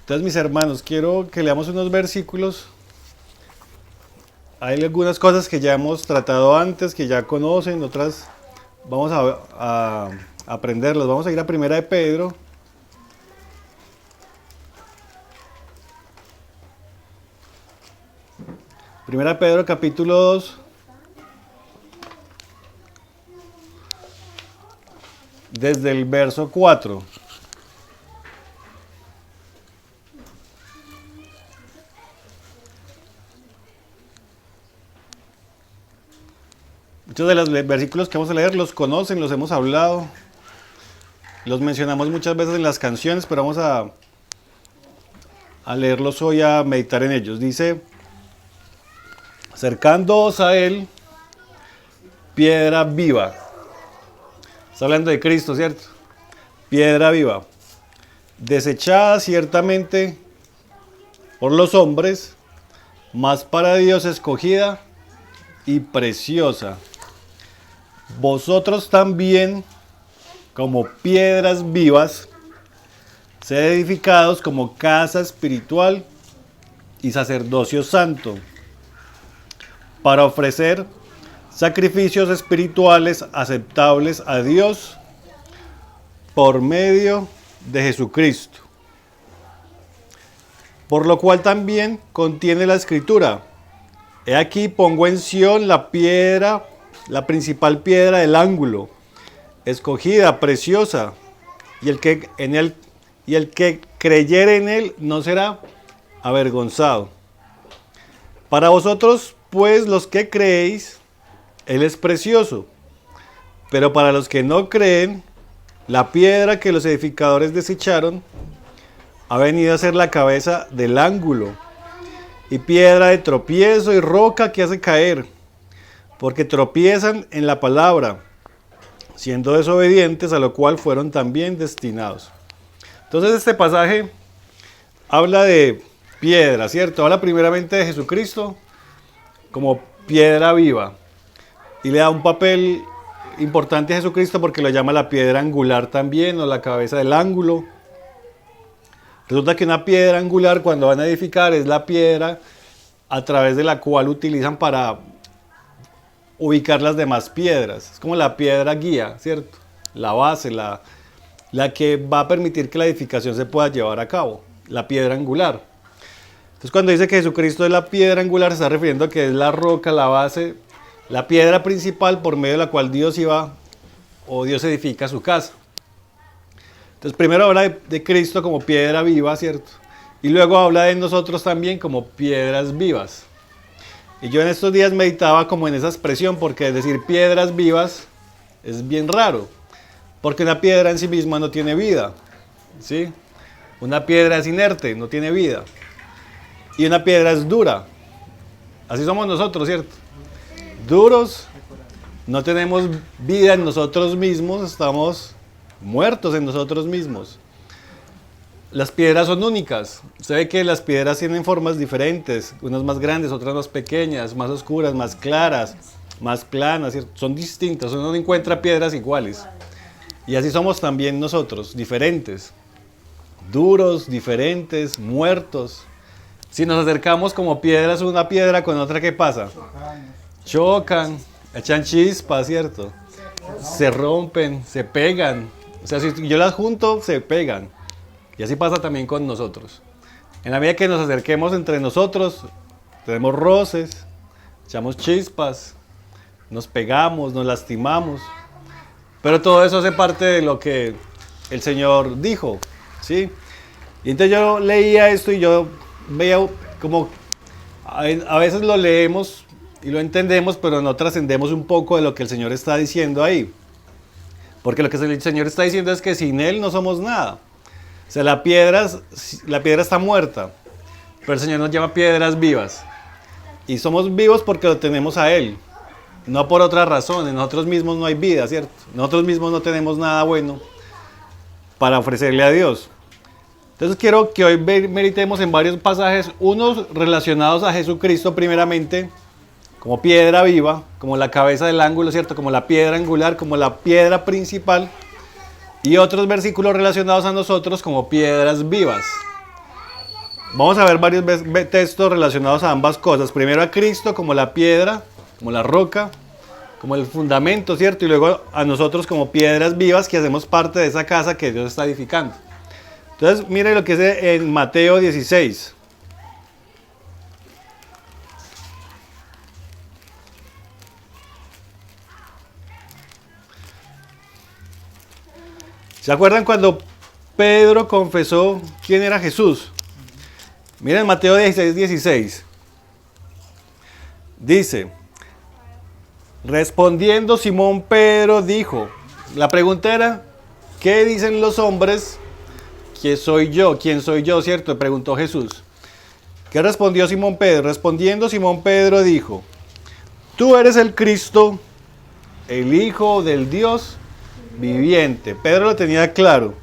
Entonces, mis hermanos, quiero que leamos unos versículos. Hay algunas cosas que ya hemos tratado antes, que ya conocen, otras vamos a aprenderlas. Vamos a ir a Primera de Pedro. Primera de Pedro, capítulo 2. Desde el verso 4. Muchos de los versículos que vamos a leer los conocen, los hemos hablado, los mencionamos muchas veces en las canciones, pero vamos a leerlos hoy, a meditar en ellos. Dice: acercándoos a él, piedra viva. Está hablando de Cristo, ¿cierto? Piedra viva, desechada ciertamente por los hombres, mas para Dios escogida y preciosa. Vosotros también, como piedras vivas, sed edificados como casa espiritual y sacerdocio santo, para ofrecer sacrificios espirituales aceptables a Dios por medio de Jesucristo. Por lo cual también contiene la Escritura: he aquí pongo en Sión la piedra, la principal piedra del ángulo, escogida, preciosa, y el que creyere en él no será avergonzado. Para vosotros, pues, los que creéis, él es precioso, pero para los que no creen, la piedra que los edificadores desecharon ha venido a ser la cabeza del ángulo, y piedra de tropiezo y roca que hace caer, porque tropiezan en la palabra, siendo desobedientes, a lo cual fueron también destinados. Entonces este pasaje habla de piedra, ¿cierto? Habla primeramente de Jesucristo como piedra viva, y le da un papel importante a Jesucristo porque lo llama la piedra angular también, o la cabeza del ángulo. Resulta que una piedra angular, cuando van a edificar, es la piedra a través de la cual utilizan para ubicar las demás piedras. Es como la piedra guía, ¿cierto? La base, la que va a permitir que la edificación se pueda llevar a cabo, la piedra angular. Entonces, cuando dice que Jesucristo es la piedra angular, se está refiriendo a que es la roca, la base, la piedra principal por medio de la cual Dios Dios edifica su casa. Entonces, primero habla de Cristo como piedra viva, ¿cierto? Y luego habla de nosotros también como piedras vivas. Y yo en estos días meditaba como en esa expresión, porque decir piedras vivas es bien raro, porque una piedra en sí misma no tiene vida, ¿sí? Una piedra es inerte, no tiene vida. Y una piedra es dura. Así somos nosotros, ¿cierto? Duros, no tenemos vida en nosotros mismos, estamos muertos en nosotros mismos. Las piedras son únicas. Usted ve que las piedras tienen formas diferentes, unas más grandes, otras más pequeñas, más oscuras, más claras, más planas, ¿cierto? Son distintas, uno no encuentra piedras iguales. Y así somos también nosotros, diferentes, duros, diferentes, muertos. Si nos acercamos como piedras una piedra con otra, ¿qué pasa? Chocan, echan chispas, ¿cierto? Se rompen, se pegan. O sea, si yo las junto, se pegan. Y así pasa también con nosotros. En la medida que nos acerquemos entre nosotros, tenemos roces, echamos chispas, nos pegamos, nos lastimamos. Pero todo eso hace parte de lo que el Señor dijo, ¿sí? Y entonces yo leía esto y yo veía como a veces lo leemos y lo entendemos, pero no trascendemos un poco de lo que el Señor está diciendo ahí. Porque lo que el Señor está diciendo es que sin Él no somos nada. O sea, la piedra está muerta, pero el Señor nos llama piedras vivas. Y somos vivos porque lo tenemos a Él, no por otras razones. Nosotros mismos no hay vida, ¿cierto? Nosotros mismos no tenemos nada bueno para ofrecerle a Dios. Entonces quiero que hoy meditemos en varios pasajes, unos relacionados a Jesucristo primeramente, como piedra viva, como la cabeza del ángulo, ¿cierto? Como la piedra angular, como la piedra principal. Y otros versículos relacionados a nosotros como piedras vivas. Vamos a ver varios textos relacionados a ambas cosas. Primero a Cristo como la piedra, como la roca, como el fundamento, ¿cierto? Y luego a nosotros como piedras vivas que hacemos parte de esa casa que Dios está edificando. Entonces, mire lo que dice en Mateo 16. ¿Se acuerdan cuando Pedro confesó quién era Jesús? Miren Mateo 16, 16. Dice, respondiendo Simón Pedro dijo, la pregunta era, ¿qué dicen los hombres? ¿Quién soy yo? ¿Quién soy yo? ¿Cierto? Preguntó Jesús. ¿Qué respondió Simón Pedro? Respondiendo Simón Pedro dijo, tú eres el Cristo, el Hijo del Dios viviente. Pedro lo tenía claro.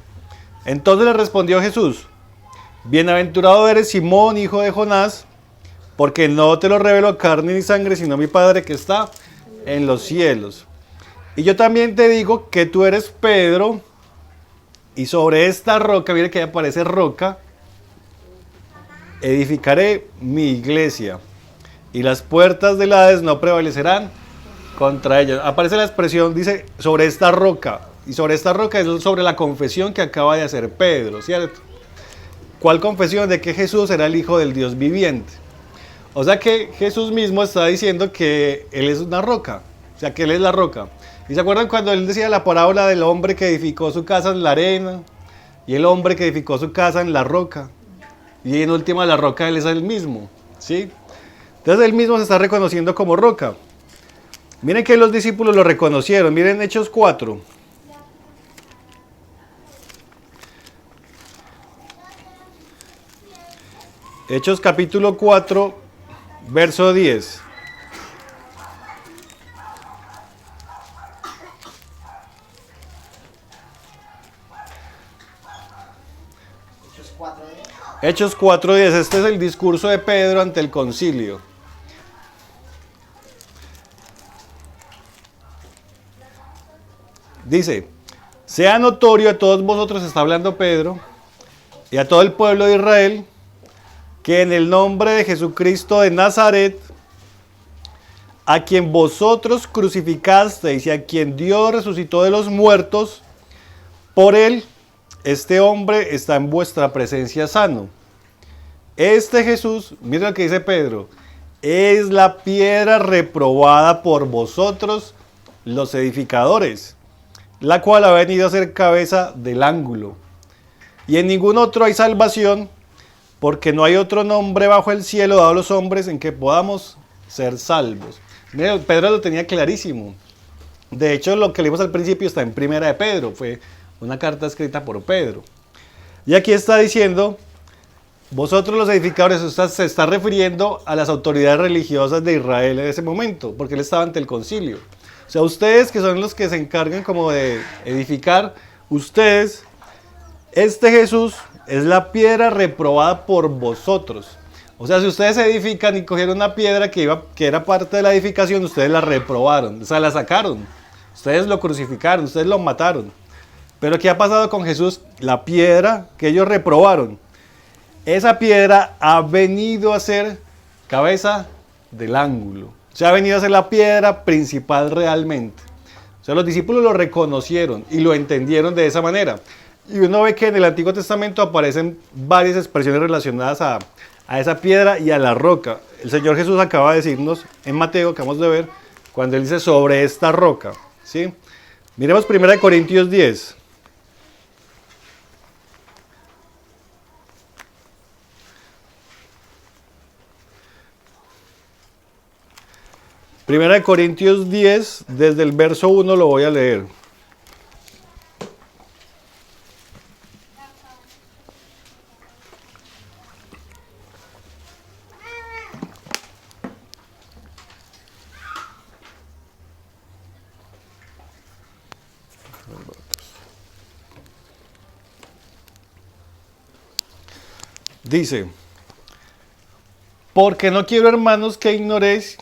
Entonces le respondió Jesús, bienaventurado eres Simón, hijo de Jonás, porque no te lo reveló carne ni sangre, sino mi Padre que está en los cielos. Y yo también te digo que tú eres Pedro, y sobre esta roca, mire que ahí aparece roca, edificaré mi iglesia, y las puertas del Hades no prevalecerán contra ella. Aparece la expresión, dice, sobre esta roca. Y sobre esta roca es sobre la confesión que acaba de hacer Pedro, ¿cierto? ¿Cuál confesión? De que Jesús era el Hijo del Dios viviente. O sea que Jesús mismo está diciendo que Él es una roca. O sea que Él es la roca. ¿Y se acuerdan cuando Él decía la parábola del hombre que edificó su casa en la arena? Y el hombre que edificó su casa en la roca. Y en última la roca Él es el mismo, ¿sí? Entonces Él mismo se está reconociendo como roca. Miren que los discípulos lo reconocieron. Miren Hechos 4. Hechos capítulo 4, verso 10. Hechos 4, 10. Este es el discurso de Pedro ante el concilio. Dice, sea notorio a todos vosotros, está hablando Pedro, y a todo el pueblo de Israel, que en el nombre de Jesucristo de Nazaret, a quien vosotros crucificasteis y a quien Dios resucitó de los muertos, por él, este hombre está en vuestra presencia sano. Este Jesús, mira lo que dice Pedro, es la piedra reprobada por vosotros, los edificadores, la cual ha venido a ser cabeza del ángulo. Y en ningún otro hay salvación, porque no hay otro nombre bajo el cielo dado a los hombres en que podamos ser salvos. Mira, Pedro lo tenía clarísimo. De hecho, lo que leímos al principio está en Primera de Pedro, fue una carta escrita por Pedro. Y aquí está diciendo, vosotros los edificadores, se está refiriendo a las autoridades religiosas de Israel en ese momento, porque él estaba ante el concilio. O sea, ustedes que son los que se encargan como de edificar, ustedes, este Jesús es la piedra reprobada por vosotros. O sea, si ustedes se edifican y cogieron una piedra que era parte de la edificación, ustedes la reprobaron, o sea, la sacaron. Ustedes lo crucificaron, ustedes lo mataron. Pero ¿qué ha pasado con Jesús? La piedra que ellos reprobaron. Esa piedra ha venido a ser cabeza del ángulo. O sea, ha venido a ser la piedra principal realmente. O sea, los discípulos lo reconocieron y lo entendieron de esa manera. Y uno ve que en el Antiguo Testamento aparecen varias expresiones relacionadas a esa piedra y a la roca. El Señor Jesús acaba de decirnos en Mateo, acabamos de ver, cuando Él dice sobre esta roca, ¿sí? Miremos 1 Corintios 10. Primera de Corintios 10, desde el verso 1 lo voy a leer. Dice, porque no quiero, hermanos, que ignoréis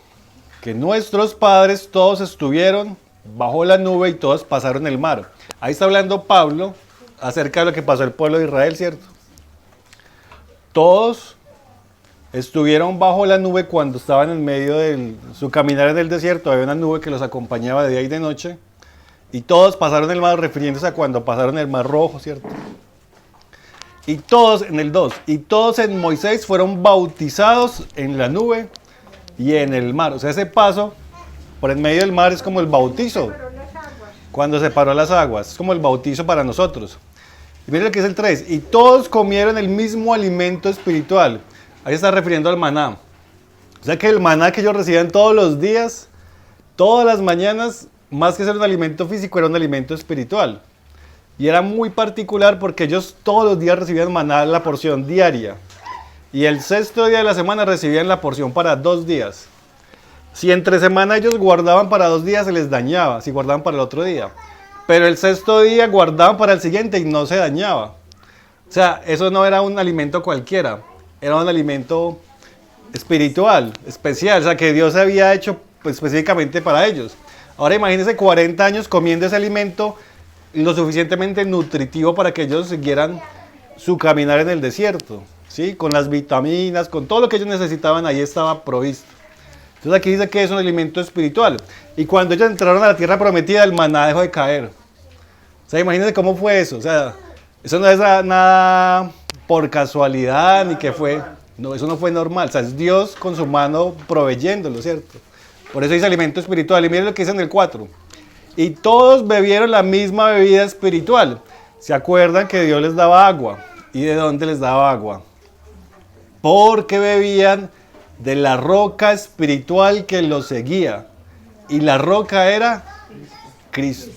que nuestros padres todos estuvieron bajo la nube y todos pasaron el mar. Ahí está hablando Pablo acerca de lo que pasó al pueblo de Israel, ¿cierto? Todos Estuvieron bajo la nube cuando estaban en medio de su caminar en el desierto. Había una nube que los acompañaba de día y de noche. Y todos pasaron el mar, refiriéndose a cuando pasaron el mar rojo, ¿cierto? Y todos, en el 2, y todos en Moisés fueron bautizados en la nube y en el mar. O sea, ese paso por en medio del mar es como el bautizo. Cuando separó las aguas. Es como el bautizo para nosotros. Y miren lo que es el 3. Y todos comieron el mismo alimento espiritual. Ahí está refiriendo al maná. O sea que el maná que ellos recibían todos los días, todas las mañanas, más que ser un alimento físico, era un alimento espiritual. Y era muy particular porque ellos todos los días recibían maná, la porción diaria. Y el sexto día de la semana recibían la porción para 2 días. Si entre semana ellos guardaban para 2 días, se les dañaba, si guardaban para el otro día. Pero el sexto día guardaban para el siguiente y no se dañaba. O sea, eso no era un alimento cualquiera, era un alimento espiritual, especial, o sea, que Dios había hecho pues, específicamente para ellos. Ahora imagínense 40 años comiendo ese alimento lo suficientemente nutritivo para que ellos siguieran su caminar en el desierto, ¿sí? Con las vitaminas, con todo lo que ellos necesitaban, ahí estaba provisto. Entonces aquí dice que es un alimento espiritual. Y cuando ellos entraron a la tierra prometida, el maná dejó de caer. O sea, imagínense cómo fue eso. O sea, eso no es nada por casualidad, ni que fue... No, eso no fue normal. O sea, es Dios con su mano proveyéndolo, ¿cierto? Por eso dice alimento espiritual. Y miren lo que dice en el 4. Y todos bebieron la misma bebida espiritual. ¿Se acuerdan que Dios les daba agua? ¿Y de dónde les daba agua? Porque bebían de la roca espiritual que los seguía. Y la roca era Cristo.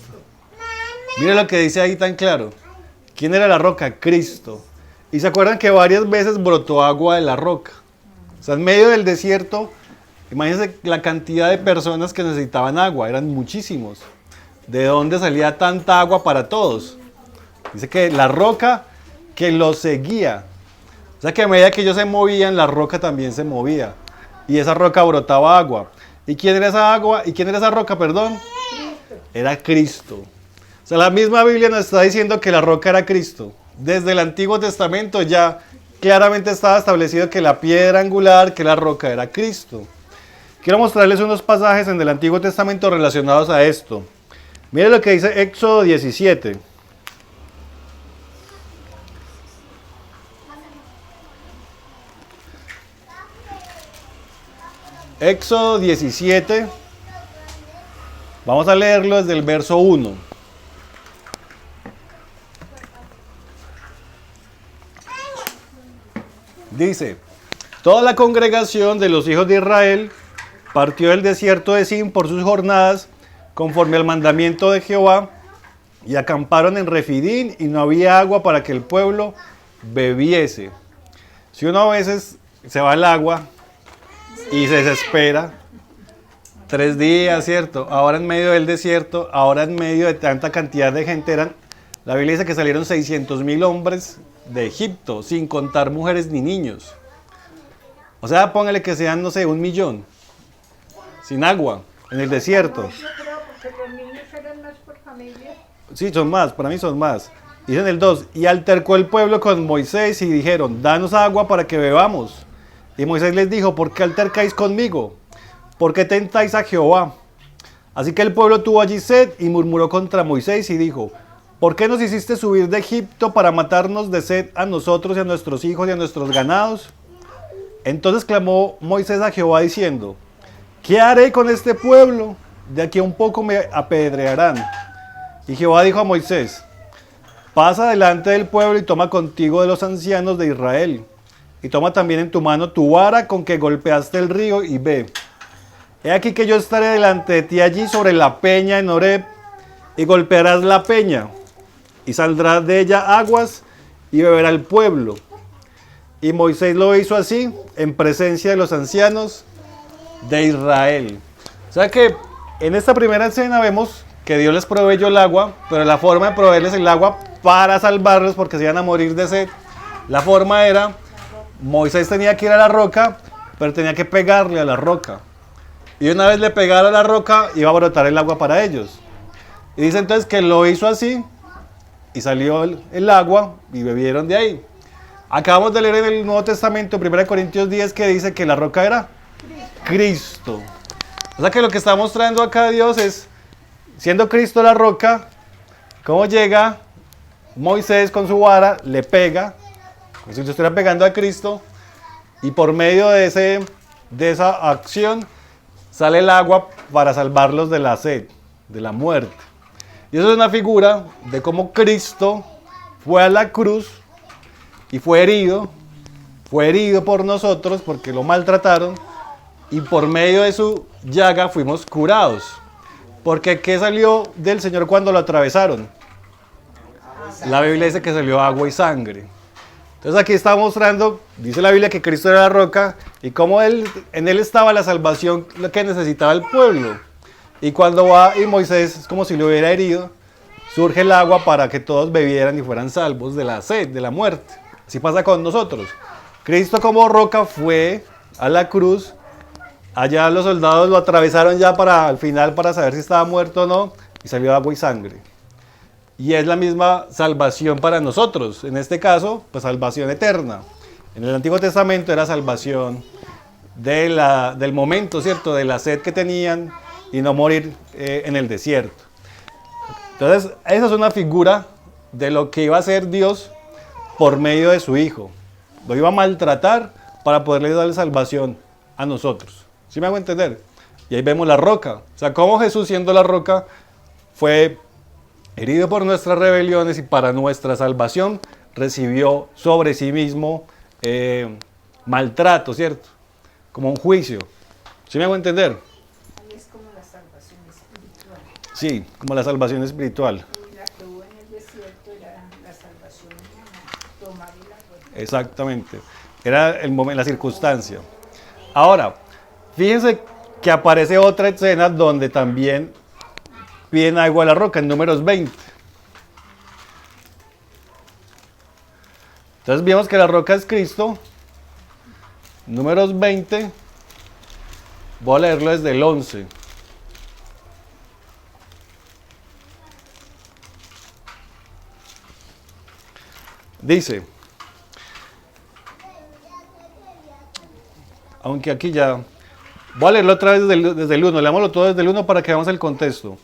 Miren lo que dice ahí tan claro. ¿Quién era la roca? Cristo. Y se acuerdan que varias veces brotó agua de la roca. O sea, en medio del desierto, imagínense la cantidad de personas que necesitaban agua. Eran muchísimos. ¿De dónde salía tanta agua para todos? Dice que la roca que los seguía. O sea que a medida que ellos se movían, la roca también se movía. Y esa roca brotaba agua. ¿Y quién era esa agua? ¿Y quién era esa roca, perdón? Cristo. Era Cristo. O sea, la misma Biblia nos está diciendo que la roca era Cristo. Desde el Antiguo Testamento ya claramente estaba establecido que la piedra angular, que la roca era Cristo. Quiero mostrarles unos pasajes en el Antiguo Testamento relacionados a esto. Miren lo que dice Éxodo 17. Éxodo 17, vamos a leerlo desde el verso 1. Dice, toda la congregación de los hijos de Israel partió del desierto de Sin por sus jornadas, conforme al mandamiento de Jehová, y acamparon en Refidín, y no había agua para que el pueblo bebiese. Si uno a veces se va al agua y se desespera, 3 días, ¿cierto? Ahora en medio del desierto, ahora en medio de tanta cantidad de gente, la Biblia dice que salieron 600,000 hombres de Egipto, sin contar mujeres ni niños. O sea, póngale que sean, no sé, 1,000,000, sin agua, en el desierto. Yo creo porque los niños eran más por familia. Sí, son más, para mí son más. Dice en el 2, y altercó el pueblo con Moisés y dijeron, danos agua para que bebamos. Y Moisés les dijo, ¿por qué altercáis conmigo? ¿Por qué tentáis a Jehová? Así que el pueblo tuvo allí sed y murmuró contra Moisés y dijo, ¿por qué nos hiciste subir de Egipto para matarnos de sed a nosotros y a nuestros hijos y a nuestros ganados? Entonces clamó Moisés a Jehová diciendo, ¿qué haré con este pueblo? De aquí a un poco me apedrearán. Y Jehová dijo a Moisés, pasa delante del pueblo y toma contigo de los ancianos de Israel. Y toma también en tu mano tu vara con que golpeaste el río y ve. He aquí que yo estaré delante de ti allí sobre la peña en Horeb, y golpearás la peña, y saldrá de ella aguas, y beberá el pueblo. Y Moisés lo hizo así, en presencia de los ancianos de Israel. O sea que en esta primera escena vemos que Dios les proveyó el agua, pero la forma de proveerles el agua para salvarlos, porque se iban a morir de sed, la forma era, Moisés tenía que ir a la roca, pero tenía que pegarle a la roca. Y una vez le pegara a la roca, iba a brotar el agua para ellos. Y dice entonces que lo hizo así, y salió el agua, y bebieron de ahí. Acabamos de leer en el Nuevo Testamento, 1 Corintios 10, que dice que la roca era Cristo. O sea que lo que está mostrando acá Dios es, siendo Cristo la roca, cómo llega Moisés con su vara, le pega, como si le estuviera pegando a Cristo, y por medio de esa acción sale el agua para salvarlos de la sed, de la muerte. Y eso es una figura de cómo Cristo fue a la cruz y fue herido por nosotros porque lo maltrataron, y por medio de su llaga fuimos curados. Porque ¿qué salió del Señor cuando lo atravesaron? La Biblia dice que salió agua y sangre. Entonces aquí está mostrando, dice la Biblia, que Cristo era la roca y cómo en él estaba la salvación, lo que necesitaba el pueblo. Y cuando va y Moisés, es como si lo hubiera herido, surge el agua para que todos bebieran y fueran salvos de la sed, de la muerte. Así pasa con nosotros. Cristo como roca fue a la cruz. Allá los soldados lo atravesaron ya al final para saber si estaba muerto o no, y salió agua y sangre. Y es la misma salvación para nosotros. En este caso, pues salvación eterna. En el Antiguo Testamento era salvación del momento, ¿cierto? De la sed que tenían y no morir en el desierto. Entonces, esa es una figura de lo que iba a hacer Dios por medio de su Hijo. Lo iba a maltratar para poderle dar salvación a nosotros. ¿Sí me hago entender? Y ahí vemos la roca. O sea, cómo Jesús, siendo la roca, fue herido por nuestras rebeliones y para nuestra salvación recibió sobre sí mismo maltrato, ¿cierto? Como un juicio. ¿Sí me hago entender? Es como la salvación espiritual. Sí, como la salvación espiritual. Y la que hubo en el desierto era la salvación humana, tomar el agua. Exactamente. Era el momento, la circunstancia. Ahora, fíjense que aparece otra escena donde también piden agua a la roca, en Números 20. Entonces vimos que la roca es Cristo. Números 20. Voy a leerlo desde el 11. Dice, aunque aquí ya, voy a leerlo otra vez desde el 1, leámoslo todo desde el 1 para que veamos el contexto.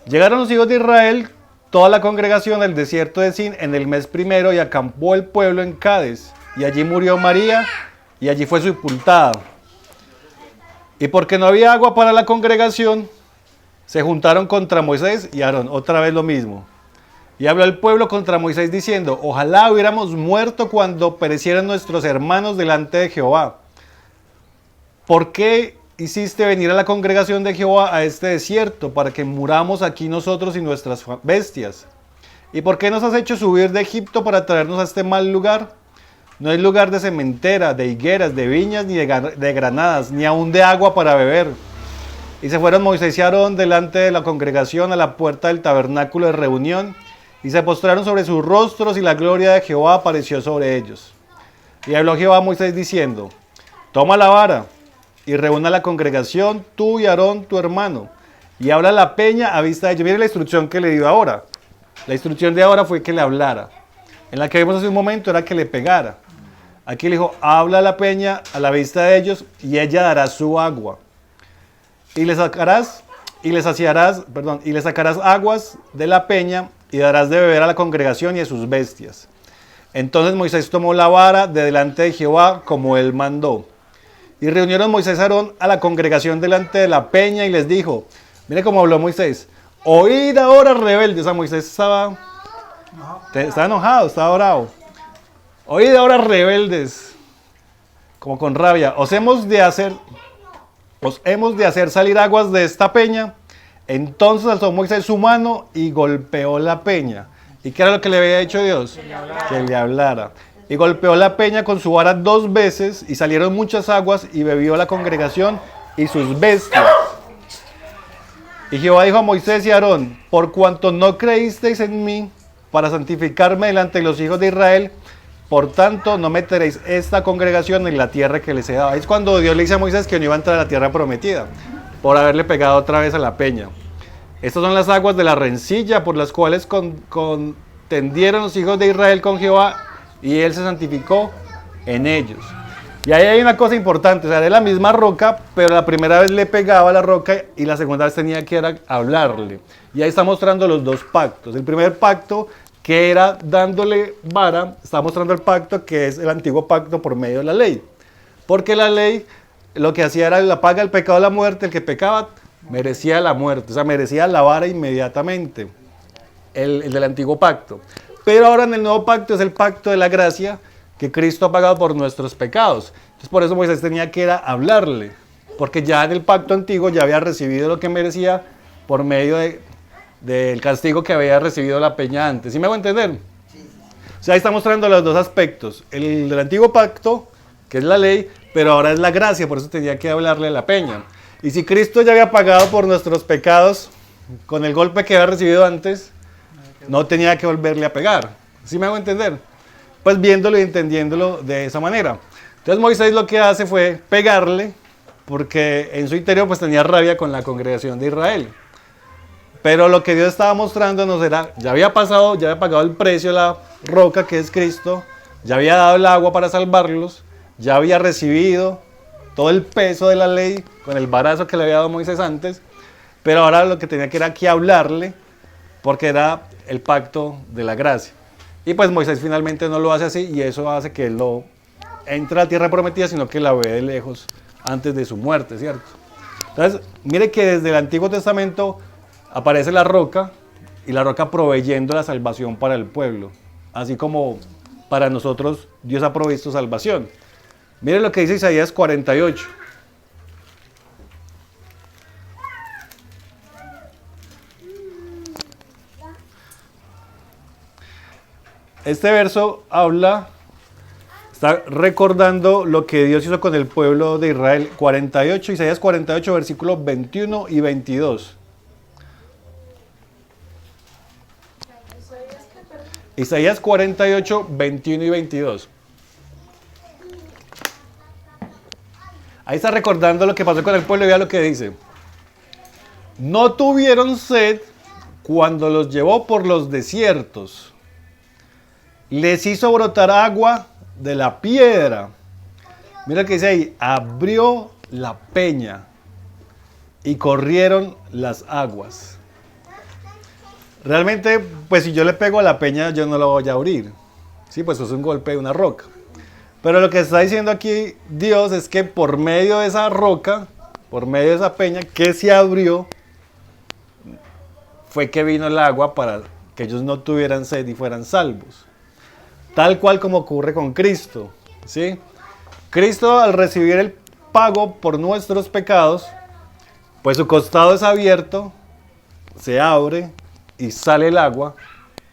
Llegaron los hijos de Israel, toda la congregación al desierto de Sin en el mes primero, y acampó el pueblo en Cades, y allí murió María, y allí fue sepultada. Y porque no había agua para la congregación, se juntaron contra Moisés y Aarón, otra vez lo mismo. Y habló el pueblo contra Moisés diciendo, ojalá hubiéramos muerto cuando perecieran nuestros hermanos delante de Jehová. ¿Por qué hiciste venir a la congregación de Jehová a este desierto para que muramos aquí nosotros y nuestras bestias? ¿Y por qué nos has hecho subir de Egipto para traernos a este mal lugar? No es lugar de sementera, de higueras, de viñas, ni de granadas, ni aun de agua para beber. Y se fueron Moisés y Aarón delante de la congregación a la puerta del tabernáculo de reunión, y se postraron sobre sus rostros, y la gloria de Jehová apareció sobre ellos. Y habló Jehová a Moisés diciendo, toma la vara, y reúna la congregación, tú y Aarón tu hermano, y habla la peña a vista de ellos. Mire la instrucción que le dio ahora. La instrucción de ahora fue que le hablara. En la que vimos hace un momento era que le pegara. Aquí le dijo, habla la peña a la vista de ellos, y ella dará su agua. Y le sacarás aguas de la peña, y darás de beber a la congregación y a sus bestias. Entonces Moisés tomó la vara de delante de Jehová, como él mandó. Y reunieron Moisés y Aarón a la congregación delante de la peña, y les dijo, mire cómo habló Moisés, oíd ahora rebeldes. O sea, Moisés estaba enojado, estaba bravo. Oíd ahora rebeldes, como con rabia, os hemos de hacer salir aguas de esta peña. Entonces alzó Moisés su mano y golpeó la peña. ¿Y qué era lo que le había dicho Dios? Que le hablara. Y golpeó la peña con su vara 2 veces, y salieron muchas aguas, y bebió la congregación y sus bestias. Y Jehová dijo a Moisés y a Aarón, por cuanto no creísteis en mí para santificarme delante de los hijos de Israel, por tanto no meteréis esta congregación en la tierra que les he dado. Es cuando Dios le dice a Moisés que no iba a entrar a la tierra prometida, por haberle pegado otra vez a la peña. Estas son las aguas de la rencilla por las cuales contendieron los hijos de Israel con Jehová y Él se santificó en ellos. Y ahí hay una cosa importante, o sea, era la misma roca, pero la primera vez le pegaba a la roca y la segunda vez tenía que hablarle. Y ahí está mostrando los dos pactos. El primer pacto, que era dándole vara, está mostrando el pacto que es el antiguo pacto por medio de la ley. Porque la ley lo que hacía era la paga del pecado de la muerte, el que pecaba merecía la muerte, o sea, merecía la vara inmediatamente, el del antiguo pacto. Pero ahora en el nuevo pacto es el pacto de la gracia, que Cristo ha pagado por nuestros pecados. Entonces por eso Moisés tenía que ir a hablarle, porque ya en el pacto antiguo ya había recibido lo que merecía por medio del castigo que había recibido la peña antes. ¿Sí me hago entender? O sea, ahí está mostrando los dos aspectos, el del antiguo pacto, que es la ley, pero ahora es la gracia, por eso tenía que hablarle a la peña. Y si Cristo ya había pagado por nuestros pecados, con el golpe que había recibido antes, no tenía que volverle a pegar. ¿Sí me hago entender? Pues viéndolo y entendiéndolo de esa manera. Entonces Moisés lo que hace fue pegarle, porque en su interior pues tenía rabia con la congregación de Israel. Pero lo que Dios estaba mostrándonos era, ya había pasado, ya había pagado el precio de la roca que es Cristo, ya había dado el agua para salvarlos, ya había recibido todo el peso de la ley con el varazo que le había dado Moisés antes, pero ahora lo que tenía que era que hablarle, porque era el pacto de la gracia. Y pues Moisés finalmente no lo hace así, y eso hace que él no entre a la tierra prometida, sino que la ve de lejos antes de su muerte, ¿cierto? Entonces, mire que desde el Antiguo Testamento aparece la roca, y la roca proveyendo la salvación para el pueblo, así como para nosotros Dios ha provisto salvación. Mire lo que dice Isaías 48. Este verso está recordando lo que Dios hizo con el pueblo de Israel. 48, Isaías 48, versículos 21 y 22. Isaías 48, 21 y 22. Ahí está recordando lo que pasó con el pueblo y vea lo que dice. No tuvieron sed cuando los llevó por los desiertos. Les hizo brotar agua de la piedra. Mira lo que dice ahí. Abrió la peña y corrieron las aguas. Realmente, pues si yo le pego a la peña, yo no la voy a abrir. Sí, pues eso es un golpe de una roca. Pero lo que está diciendo aquí Dios es que por medio de esa roca, por medio de esa peña que se abrió, fue que vino el agua para que ellos no tuvieran sed y fueran salvos. Tal cual como ocurre con Cristo, ¿sí? Cristo, al recibir el pago por nuestros pecados, pues su costado es abierto, se abre y sale el agua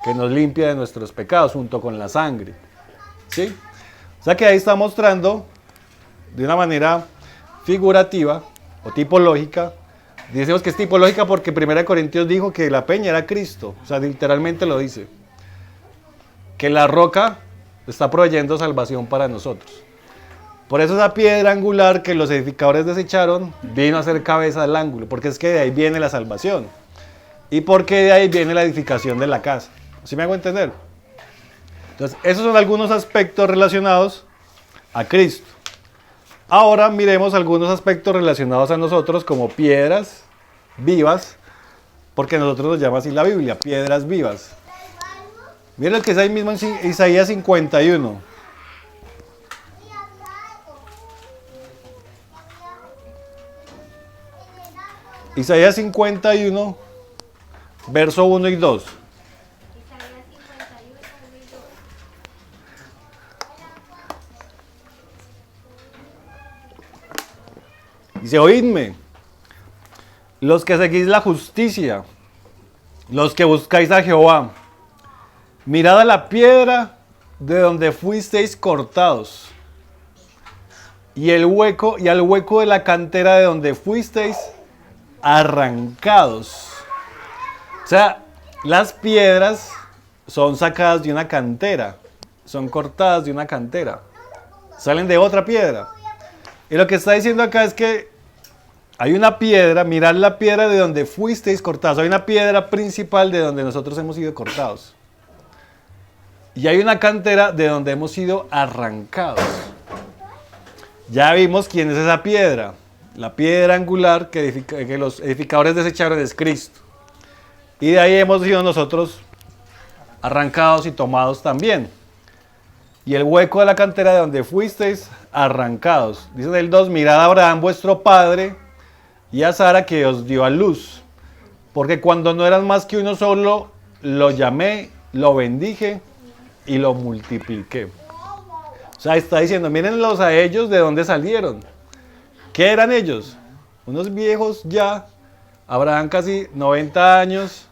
que nos limpia de nuestros pecados junto con la sangre, ¿sí? O sea que ahí está mostrando de una manera figurativa o tipológica. Decimos que es tipológica porque 1 Corintios dijo que la peña era Cristo, o sea, literalmente lo dice. Que la roca está proveyendo salvación para nosotros. Por eso esa piedra angular que los edificadores desecharon vino a ser cabeza del ángulo, porque es que de ahí viene la salvación. Y porque de ahí viene la edificación de la casa. ¿Sí me hago entender? Entonces, esos son algunos aspectos relacionados a Cristo. Ahora miremos algunos aspectos relacionados a nosotros como piedras vivas, porque nosotros nos llama así la Biblia, piedras vivas. Miren lo que es ahí mismo en Isaías 51. Isaías 51, verso 1 y 2. Dice, oídme, los que seguís la justicia, los que buscáis a Jehová, mirad a la piedra de donde fuisteis cortados, y al hueco de la cantera de donde fuisteis arrancados. O sea, las piedras son sacadas de una cantera, son cortadas de una cantera, salen de otra piedra. Y lo que está diciendo acá es que hay una piedra, mirad la piedra de donde fuisteis cortados. Hay una piedra principal de donde nosotros hemos sido cortados. Y hay una cantera de donde hemos sido arrancados. Ya vimos quién es esa piedra. La piedra angular que los edificadores desecharon es Cristo. Y de ahí hemos sido nosotros arrancados y tomados también. Y el hueco de la cantera de donde fuisteis arrancados. Dice en el 2, mirad a Abraham vuestro padre y a Sara que os dio a luz. Porque cuando no eran más que uno solo, lo llamé, lo bendije y lo multipliqué. O sea, está diciendo, mírenlos a ellos de dónde salieron. ¿Qué eran ellos? Unos viejos ya, Abraham casi 90 años,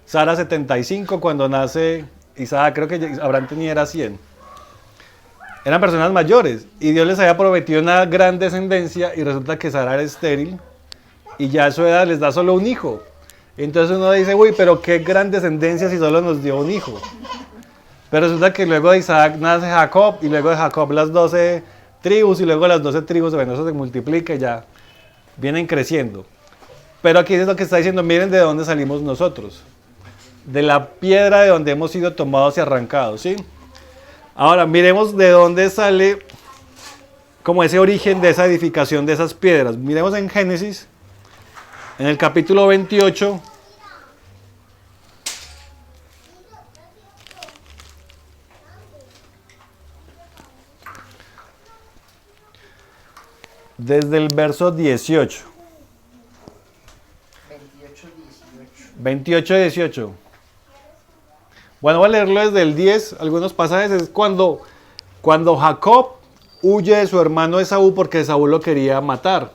Sara 75 cuando nace Isaac, creo que Abraham era 100. Eran personas mayores y Dios les había prometido una gran descendencia y resulta que Sara era estéril y ya a su edad les da solo un hijo. Entonces uno dice, uy, pero qué gran descendencia si solo nos dio un hijo. Pero resulta que luego de Isaac nace Jacob y luego de Jacob las 12 tribus y luego las 12 tribus, bueno, eso se multiplica y ya vienen creciendo. Pero aquí es lo que está diciendo, miren de dónde salimos nosotros. De la piedra de donde hemos sido tomados y arrancados, ¿sí? Ahora miremos de dónde sale como ese origen de esa edificación de esas piedras. Miremos en Génesis, en el capítulo 28. Desde el verso 18. 28, 18. Bueno, voy a leerlo desde el 10. Algunos pasajes es cuando Jacob huye de su hermano Esaú porque Esaú lo quería matar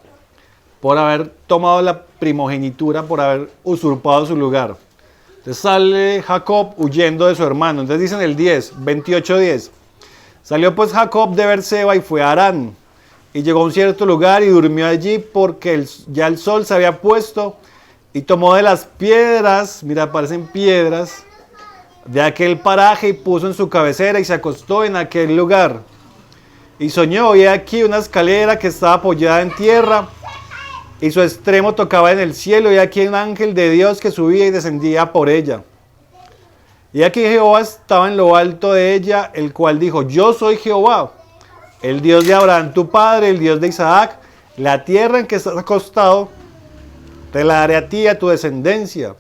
por haber tomado la primogenitura, por haber usurpado su lugar. Entonces sale Jacob huyendo de su hermano. Entonces dicen el 10, 28, 10. Salió pues Jacob de Beerseba y fue a Harán. Y llegó a un cierto lugar y durmió allí porque ya el sol se había puesto y tomó de las piedras, mira, aparecen piedras, de aquel paraje y puso en su cabecera y se acostó en aquel lugar. Y soñó, y aquí una escalera que estaba apoyada en tierra y su extremo tocaba en el cielo, y aquí un ángel de Dios que subía y descendía por ella. Y aquí Jehová estaba en lo alto de ella, el cual dijo, yo soy Jehová, el Dios de Abraham tu padre, el Dios de Isaac. La tierra en que estás acostado te la daré a ti y a tu descendencia.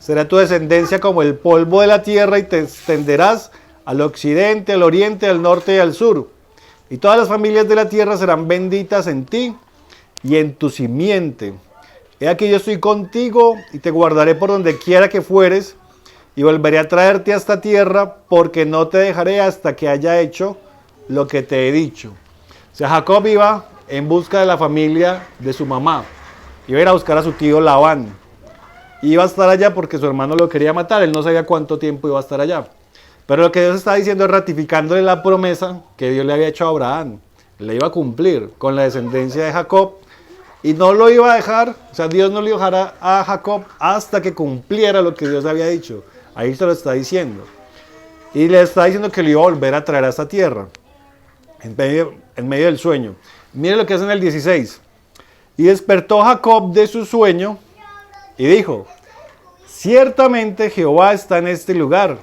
Será tu descendencia como el polvo de la tierra y te extenderás al occidente, al oriente, al norte y al sur. Y todas las familias de la tierra serán benditas en ti y en tu simiente. He aquí yo estoy contigo y te guardaré por donde quiera que fueres y volveré a traerte a esta tierra porque no te dejaré hasta que haya hecho lo que te he dicho. O sea, Jacob iba en busca de la familia de su mamá. Iba a ir a buscar a su tío Labán. Iba a estar allá porque su hermano lo quería matar. Él no sabía cuánto tiempo iba a estar allá. Pero lo que Dios está diciendo es ratificándole la promesa que Dios le había hecho a Abraham. Le iba a cumplir con la descendencia de Jacob. Y no lo iba a dejar, o sea, Dios no le iba a dejar a Jacob hasta que cumpliera lo que Dios había dicho. Ahí se lo está diciendo. Y le está diciendo que le iba a volver a traer a esta tierra. En medio del sueño. Mire lo que hace en el 16. Y despertó Jacob de su sueño y dijo, ciertamente Jehová está en este lugar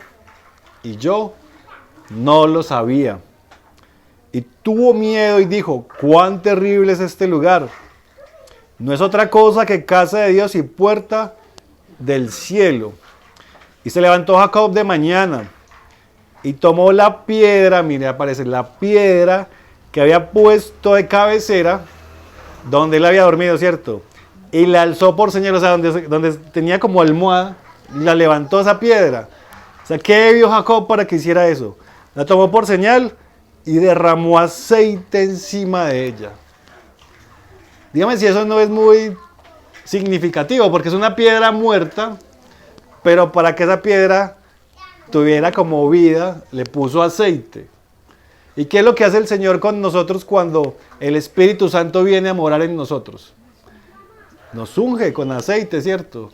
y yo no lo sabía. Y tuvo miedo y dijo, cuán terrible es este lugar. No es otra cosa que casa de Dios y puerta del cielo. Y se levantó Jacob de mañana y tomó la piedra, mire, aparece la piedra que había puesto de cabecera, donde él había dormido, ¿cierto? Y la alzó por señal, o sea, donde tenía como almohada, la levantó esa piedra. O sea, ¿qué vio Jacob para que hiciera eso? La tomó por señal y derramó aceite encima de ella. Dígame si eso no es muy significativo, porque es una piedra muerta, pero para que esa piedra tuviera como vida, le puso aceite. ¿Y qué es lo que hace el Señor con nosotros cuando el Espíritu Santo viene a morar en nosotros? Nos unge con aceite, ¿cierto?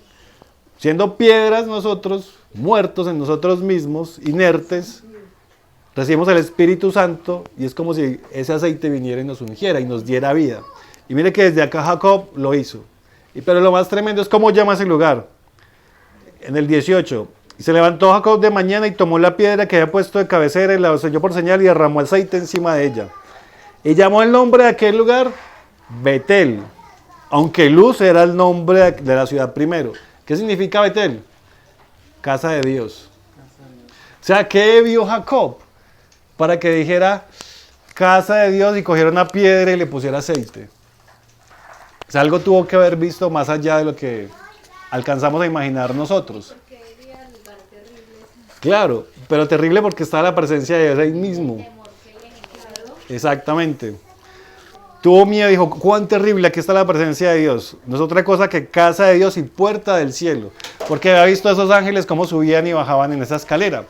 Siendo piedras nosotros, muertos en nosotros mismos, inertes, recibimos el Espíritu Santo y es como si ese aceite viniera y nos ungiera y nos diera vida. Y mire que desde acá Jacob lo hizo. Pero lo más tremendo es cómo llama ese lugar. En el 18, Y se levantó Jacob de mañana y tomó la piedra que había puesto de cabecera y la selló por señal y derramó aceite encima de ella. Y llamó el nombre de aquel lugar Betel, aunque Luz era el nombre de la ciudad primero. ¿Qué significa Betel? Casa de Dios. O sea, ¿qué vio Jacob? Para que dijera casa de Dios y cogiera una piedra y le pusiera aceite. O sea, algo tuvo que haber visto más allá de lo que alcanzamos a imaginar nosotros. Claro, pero terrible porque está la presencia de Dios ahí mismo. Exactamente. Tuvo miedo, dijo, cuán terrible, aquí está la presencia de Dios. No es otra cosa que casa de Dios y puerta del cielo. Porque había visto a esos ángeles cómo subían y bajaban en esa escalera.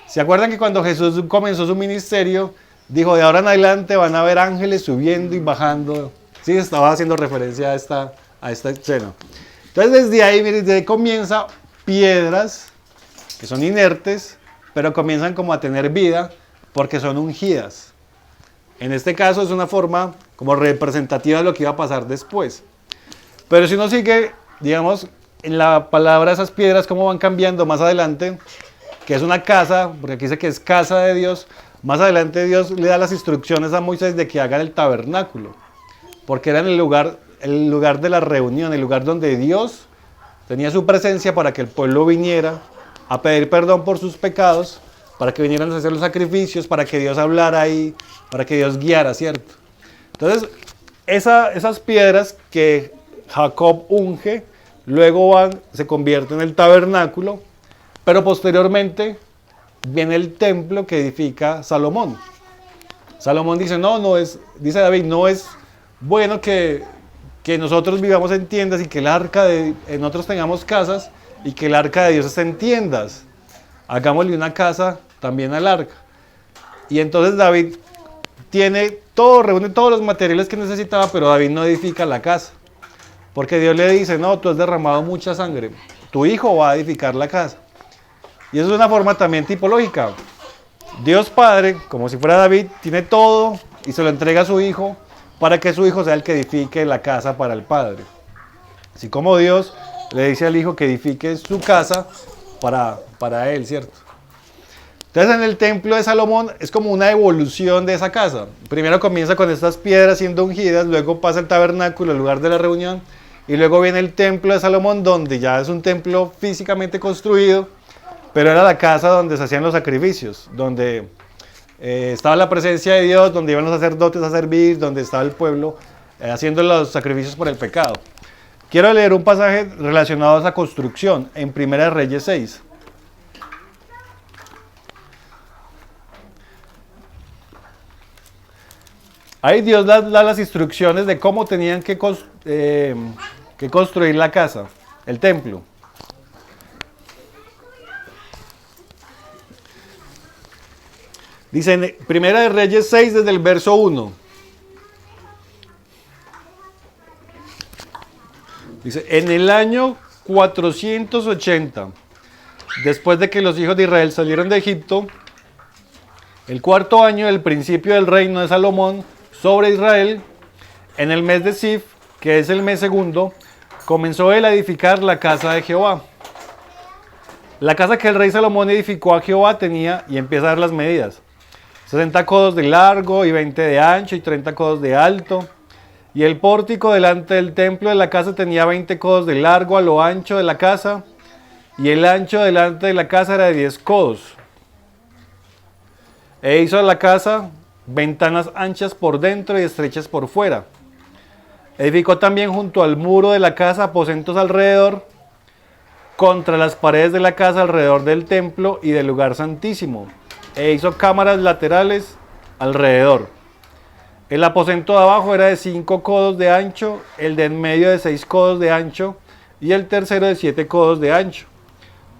¿Se acuerdan que cuando Jesús comenzó su ministerio, dijo, de ahora en adelante van a ver ángeles subiendo y bajando? Sí, estaba haciendo referencia a esta escena. Entonces desde ahí, miren, desde ahí comienza piedras que son inertes, pero comienzan como a tener vida porque son ungidas. En este caso es una forma como representativa de lo que iba a pasar después. Pero si uno sigue, digamos, en la palabra esas piedras, cómo van cambiando más adelante, que es una casa, porque aquí dice que es casa de Dios, más adelante Dios le da las instrucciones a Moisés de que hagan el tabernáculo, porque era el lugar de la reunión, el lugar donde Dios tenía su presencia para que el pueblo viniera a pedir perdón por sus pecados, para que vinieran a hacer los sacrificios, para que Dios hablara ahí, para que Dios guiara, ¿cierto? Entonces, esas piedras que Jacob unge, luego se convierten en el tabernáculo, pero posteriormente viene el templo que edifica Salomón. Salomón dice, dice David, no es bueno que nosotros vivamos en tiendas y que nosotros tengamos casas y que el arca de Dios esté en tiendas. Hagámosle una casa también al arca. Y entonces David reúne todos los materiales que necesitaba, pero David no edifica la casa. Porque Dios le dice, no, tú has derramado mucha sangre, tu hijo va a edificar la casa. Y eso es una forma también tipológica. Dios Padre, como si fuera David, tiene todo y se lo entrega a su hijo para que su hijo sea el que edifique la casa para el Padre. Así como Dios le dice al hijo que edifique su casa para él, ¿cierto? Entonces en el templo de Salomón es como una evolución de esa casa. Primero comienza con estas piedras siendo ungidas, luego pasa el tabernáculo, el lugar de la reunión, y luego viene el templo de Salomón, donde ya es un templo físicamente construido, pero era la casa donde se hacían los sacrificios, donde estaba la presencia de Dios, donde iban los sacerdotes a servir, donde estaba el pueblo haciendo los sacrificios por el pecado. Quiero leer un pasaje relacionado a esa construcción en Primera de Reyes 6. Ahí Dios da las instrucciones de cómo tenían que construir la casa, el templo. Dice en Primera de Reyes 6 desde el verso 1. Dice, en el año 480, después de que los hijos de Israel salieron de Egipto, el cuarto año del principio del reino de Salomón sobre Israel, en el mes de Sif, que es el mes segundo, comenzó él a edificar la casa de Jehová. La casa que el rey Salomón edificó a Jehová tenía, y empieza a dar las medidas, 60 codos de largo y 20 de ancho y 30 codos de alto. Y el pórtico delante del templo de la casa tenía 20 codos de largo a lo ancho de la casa, y el ancho delante de la casa era de 10 codos. E hizo a la casa ventanas anchas por dentro y estrechas por fuera. Edificó también junto al muro de la casa aposentos alrededor, contra las paredes de la casa alrededor del templo y del lugar santísimo. E hizo cámaras laterales alrededor. El aposento de abajo era de 5 codos de ancho, el de en medio de 6 codos de ancho y el tercero de 7 codos de ancho,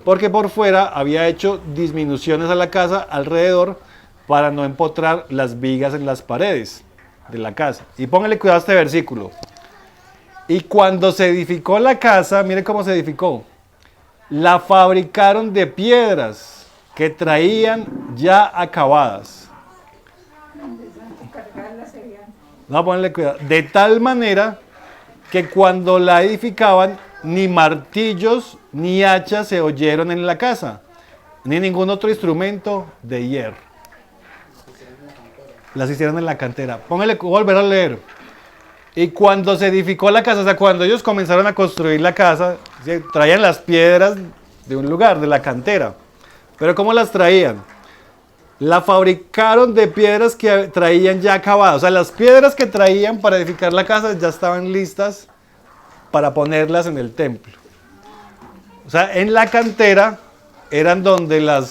porque por fuera había hecho disminuciones a la casa alrededor para no empotrar las vigas en las paredes de la casa. Y póngale cuidado a este versículo. Y cuando se edificó la casa, mire cómo se edificó, la fabricaron de piedras que traían ya acabadas. No, ponle cuidado. De tal manera que cuando la edificaban, ni martillos ni hachas se oyeron en la casa, ni ningún otro instrumento de hierro. Las hicieron en la cantera. Póngale, volver a leer. Y cuando se edificó la casa, o sea, cuando ellos comenzaron a construir la casa, ¿sí?, traían las piedras de un lugar, de la cantera. Pero ¿cómo las traían? La fabricaron de piedras que traían ya acabadas. O sea, las piedras que traían para edificar la casa ya estaban listas para ponerlas en el templo. O sea, en la cantera eran donde la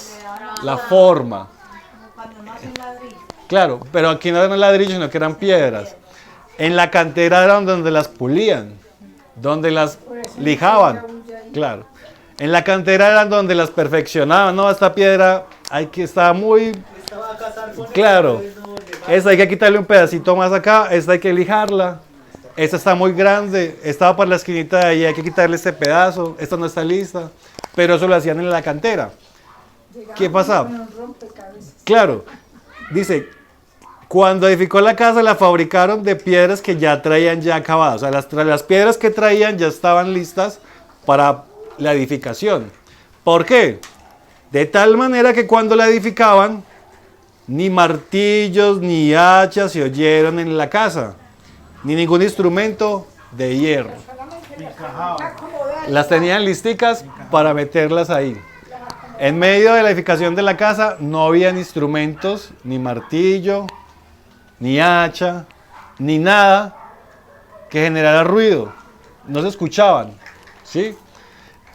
forma. Cuando no hacen ladrillo. Claro, pero aquí no eran ladrillos, sino que eran piedras. En la cantera eran donde las pulían, donde las lijaban. Claro. En la cantera eran donde las perfeccionaban. No, esta piedra está muy... Claro. Esta hay que quitarle un pedacito más acá, esta hay que lijarla. Esta está muy grande, estaba para la esquinita de ahí, hay que quitarle este pedazo, esta no está lista. Pero eso lo hacían en la cantera. ¿Qué pasaba? Claro, dice, cuando edificó la casa la fabricaron de piedras que ya traían ya acabadas. O sea, las piedras que traían ya estaban listas para la edificación. ¿Por qué? De tal manera que cuando la edificaban, ni martillos ni hachas se oyeron en la casa, ni ningún instrumento de hierro. Las tenían listicas para meterlas ahí. En medio de la edificación de la casa no habían instrumentos, ni martillo, ni hacha, ni nada que generara ruido. No se escuchaban, ¿sí?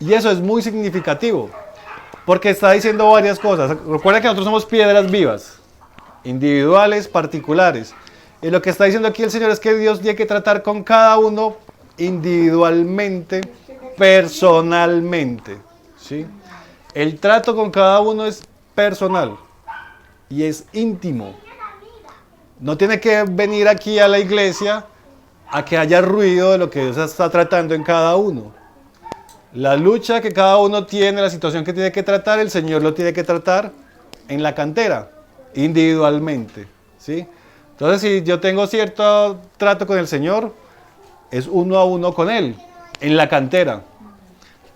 Y eso es muy significativo, porque está diciendo varias cosas. Recuerda que nosotros somos piedras vivas, individuales, particulares. Y lo que está diciendo aquí el Señor es que Dios tiene que tratar con cada uno individualmente, personalmente, ¿sí? El trato con cada uno es personal y es íntimo. No tiene que venir aquí a la iglesia a que haya ruido de lo que Dios está tratando en cada uno. La lucha que cada uno tiene, la situación que tiene que tratar, el Señor lo tiene que tratar en la cantera, individualmente, ¿sí? Entonces, si yo tengo cierto trato con el Señor, es uno a uno con Él, en la cantera,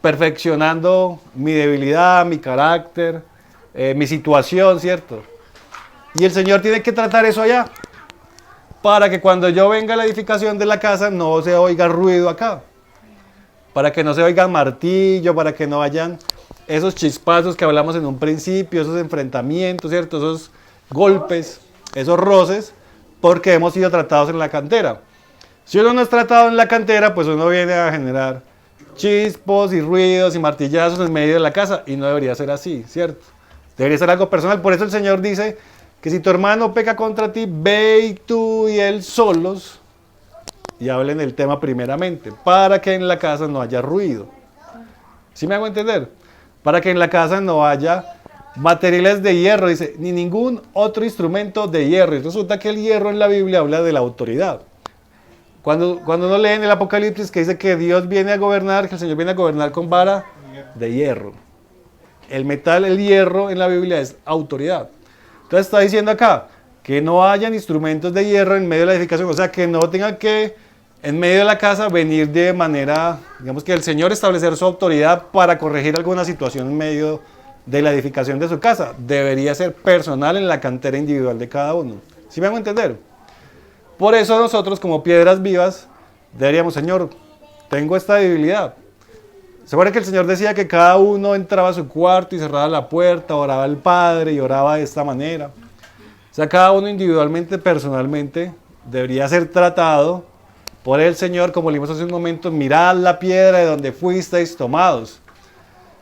perfeccionando mi debilidad, mi carácter, mi situación, ¿cierto? Y el Señor tiene que tratar eso allá, para que cuando yo venga a la edificación de la casa no se oiga ruido acá, para que no se oiga martillo, para que no hayan esos chispazos que hablamos en un principio, esos enfrentamientos, ¿cierto? Esos golpes, esos roces, porque hemos sido tratados en la cantera. Si uno no es tratado en la cantera, pues uno viene a generar chispos y ruidos y martillazos en medio de la casa, y no debería ser así, ¿cierto? Debería ser algo personal. Por eso el Señor dice que si tu hermano peca contra ti, ve y tú y él solos y hablen el tema primeramente, para que en la casa no haya ruido. ¿Sí me hago entender? Para que en la casa no haya materiales de hierro, dice, ni ningún otro instrumento de hierro. Y resulta que el hierro en la Biblia habla de la autoridad. Cuando uno lee en el Apocalipsis que dice que Dios viene a gobernar, que el Señor viene a gobernar con vara de hierro. El metal, el hierro en la Biblia es autoridad. Entonces está diciendo acá que no hayan instrumentos de hierro en medio de la edificación, o sea, que no tengan que en medio de la casa venir de manera, digamos que el Señor establecer su autoridad para corregir alguna situación en medio de la edificación de su casa. Debería ser personal en la cantera individual de cada uno. ¿Sí me hago entender? Por eso nosotros como piedras vivas deberíamos, Señor, tengo esta debilidad. ¿Se acuerdan que el Señor decía que cada uno entraba a su cuarto y cerraba la puerta, oraba al Padre y oraba de esta manera? O sea, cada uno individualmente, personalmente, debería ser tratado por el Señor, como leímos hace un momento, mirad la piedra de donde fuisteis tomados.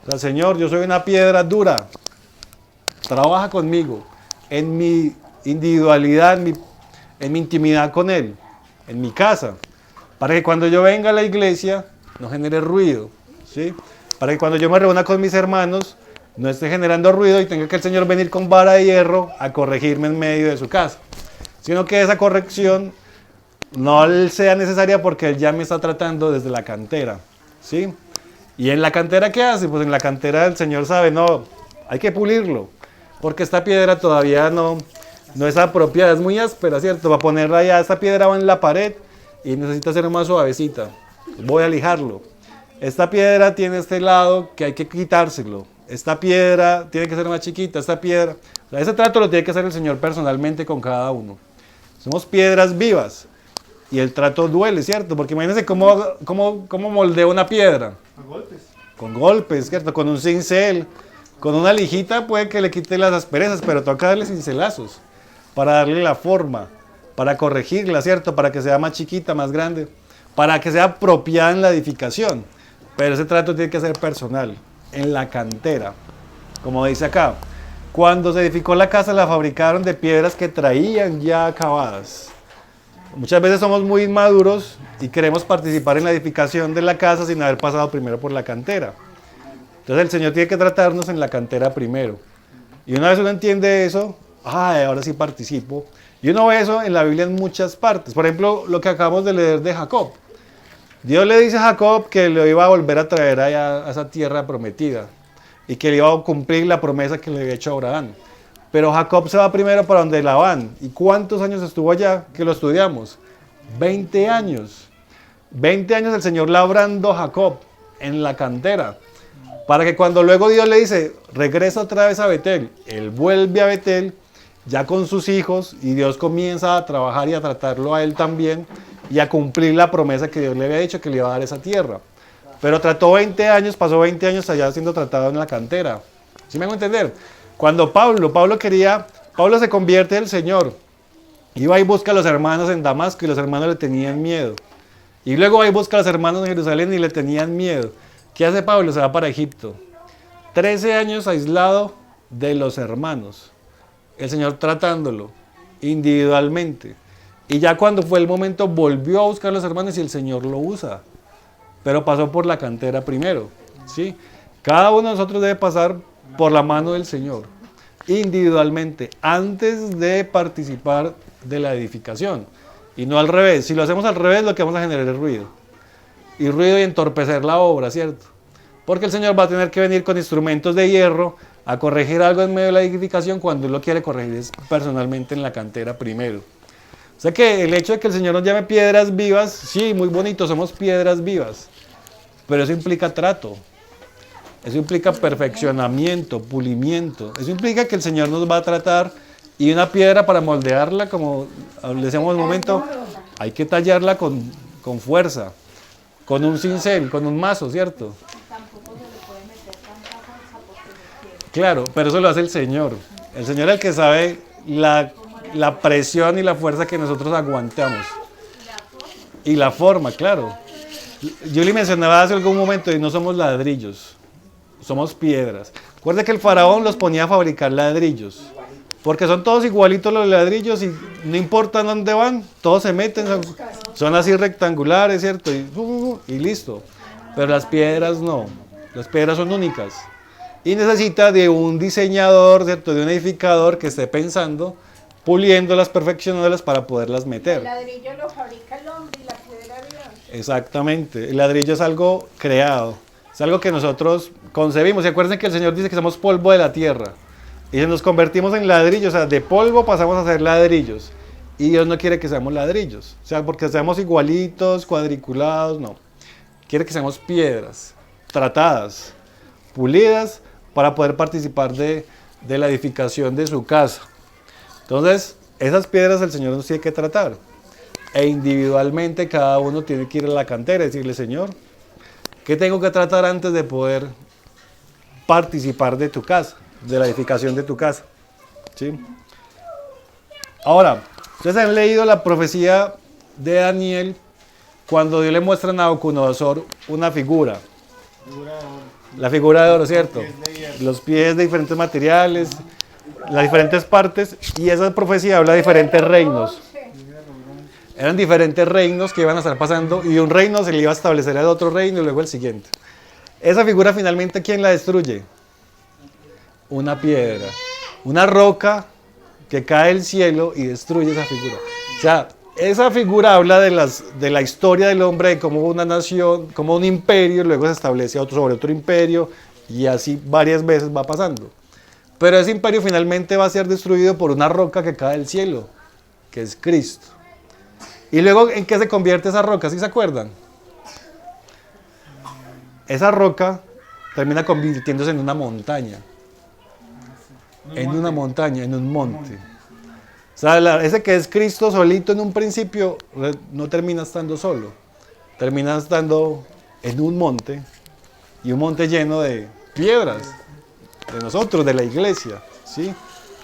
O sea, Señor, yo soy una piedra dura, trabaja conmigo en mi individualidad, en mi intimidad con Él, en mi casa, para que cuando yo venga a la iglesia no genere ruido, ¿sí? Para que cuando yo me reúna con mis hermanos no esté generando ruido y tenga que el Señor venir con vara de hierro a corregirme en medio de su casa, sino que esa corrección no sea necesaria porque Él ya me está tratando desde la cantera, ¿sí? ¿Y en la cantera qué hace? Pues en la cantera el Señor sabe, no, hay que pulirlo, porque esta piedra todavía no es apropiada, es muy áspera, ¿cierto? Va a ponerla allá, esta piedra va en la pared y necesita ser más suavecita. Voy a lijarlo. Esta piedra tiene este lado que hay que quitárselo, esta piedra tiene que ser más chiquita, esta piedra. O sea, ese trato lo tiene que hacer el Señor personalmente con cada uno. Somos piedras vivas y el trato duele, ¿cierto? Porque imagínense cómo moldea una piedra. A golpes. Con golpes, ¿cierto? Con un cincel, con una lijita puede que le quite las asperezas, pero toca darle cincelazos para darle la forma, para corregirla, ¿cierto? Para que sea más chiquita, más grande, para que sea apropiada en la edificación. Pero ese trato tiene que ser personal, en la cantera, como dice acá. Cuando se edificó la casa la fabricaron de piedras que traían ya acabadas. Muchas veces somos muy inmaduros y queremos participar en la edificación de la casa sin haber pasado primero por la cantera. Entonces el Señor tiene que tratarnos en la cantera primero. Y una vez uno entiende eso, ahora sí participo. Y uno ve eso en la Biblia en muchas partes. Por ejemplo, lo que acabamos de leer de Jacob. Dios le dice a Jacob que le iba a volver a traer allá a esa tierra prometida y que le iba a cumplir la promesa que le había hecho a Abraham. Pero Jacob se va primero para donde Labán. ¿Y cuántos años estuvo allá? Que lo estudiamos. 20 años. 20 años el Señor labrando a Jacob en la cantera. Para que cuando luego Dios le dice, regresa otra vez a Betel, él vuelve a Betel, ya con sus hijos, y Dios comienza a trabajar y a tratarlo a él también, y a cumplir la promesa que Dios le había dicho que le iba a dar esa tierra. Pero trató 20 años, pasó 20 años allá siendo tratado en la cantera. ¿Sí me hago entender? Cuando Pablo se convierte en el Señor, iba y busca a los hermanos en Damasco y los hermanos le tenían miedo. Y luego va y busca a los hermanos en Jerusalén y le tenían miedo. ¿Qué hace Pablo? Se va para Egipto. 13 años aislado de los hermanos. El Señor tratándolo individualmente. Y ya cuando fue el momento volvió a buscar a los hermanos y el Señor lo usa. Pero pasó por la cantera primero. ¿Sí? Cada uno de nosotros debe pasar por la mano del Señor, individualmente, antes de participar de la edificación. Y no al revés. Si lo hacemos al revés, lo que vamos a generar es ruido. Y ruido y entorpecer la obra, ¿cierto? Porque el Señor va a tener que venir con instrumentos de hierro a corregir algo en medio de la edificación cuando Él lo quiere corregir es personalmente en la cantera primero. O sea que el hecho de que el Señor nos llame piedras vivas, sí, muy bonito, somos piedras vivas. Pero eso implica trato. Eso implica perfeccionamiento, pulimiento. Eso implica que el Señor nos va a tratar y una piedra para moldearla, como decíamos en un momento, hay que tallarla con fuerza, con un cincel, con un mazo, ¿cierto? Tampoco se le puede meter tanta fuerza porque no quiere. Claro, pero eso lo hace el Señor. El Señor es el que sabe la presión y la fuerza que nosotros aguantamos. Y la forma, claro. Yo le mencionaba hace algún momento y no somos ladrillos. Somos piedras. Recuerda que el faraón los ponía a fabricar ladrillos. Porque son todos igualitos los ladrillos y no importa dónde van, todos se meten. Son así rectangulares, ¿cierto? Y listo. Pero las piedras no. Las piedras son únicas. Y necesita de un diseñador, ¿cierto? De un edificador que esté pensando, puliéndolas, perfeccionándolas para poderlas meter. El ladrillo lo fabrica el hombre y la piedra Dios. Exactamente. El ladrillo es algo creado. Es algo que nosotros concebimos. Y acuérdense que el Señor dice que somos polvo de la tierra. Y si nos convertimos en ladrillos, o sea, de polvo pasamos a ser ladrillos. Y Dios no quiere que seamos ladrillos. O sea, porque seamos igualitos, cuadriculados, no. Quiere que seamos piedras, tratadas, pulidas, para poder participar de la edificación de su casa. Entonces, esas piedras el Señor nos tiene que tratar. E individualmente cada uno tiene que ir a la cantera y decirle, Señor, ¿qué tengo que tratar antes de poder participar de tu casa, de la edificación de tu casa? ¿Sí? Ahora, ustedes han leído la profecía de Daniel cuando Dios le muestra a Nabucodonosor una figura. La figura de oro, ¿cierto? Los pies de diferentes materiales, las diferentes partes, y esa profecía habla de diferentes reinos. Eran diferentes reinos que iban a estar pasando y un reino se le iba a establecer al otro reino y luego el siguiente. Esa figura finalmente, ¿quién la destruye? Una piedra, una roca que cae del cielo y destruye esa figura. O sea, esa figura habla de la historia del hombre, de cómo una nación, cómo un imperio luego se establece sobre otro imperio y así varias veces va pasando. Pero ese imperio finalmente va a ser destruido por una roca que cae del cielo, que es Cristo. Y luego, ¿en qué se convierte esa roca? ¿Sí se acuerdan? Esa roca termina convirtiéndose en una montaña. En una montaña, en un monte. O sea, ese que es Cristo solito en un principio, no termina estando solo. Termina estando en un monte, y un monte lleno de piedras, de nosotros, de la iglesia, ¿sí?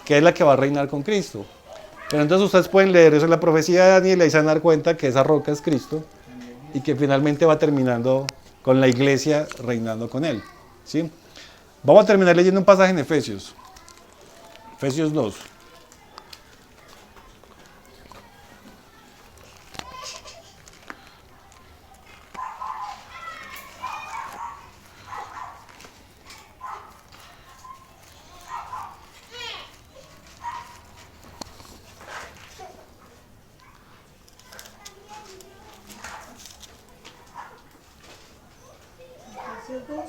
Que es la que va a reinar con Cristo. Pero entonces ustedes pueden leer eso en la profecía de Daniel y se van a dar cuenta que esa roca es Cristo y que finalmente va terminando con la iglesia reinando con él, ¿sí? Vamos a terminar leyendo un pasaje en Efesios. Efesios 2. Efesios 2.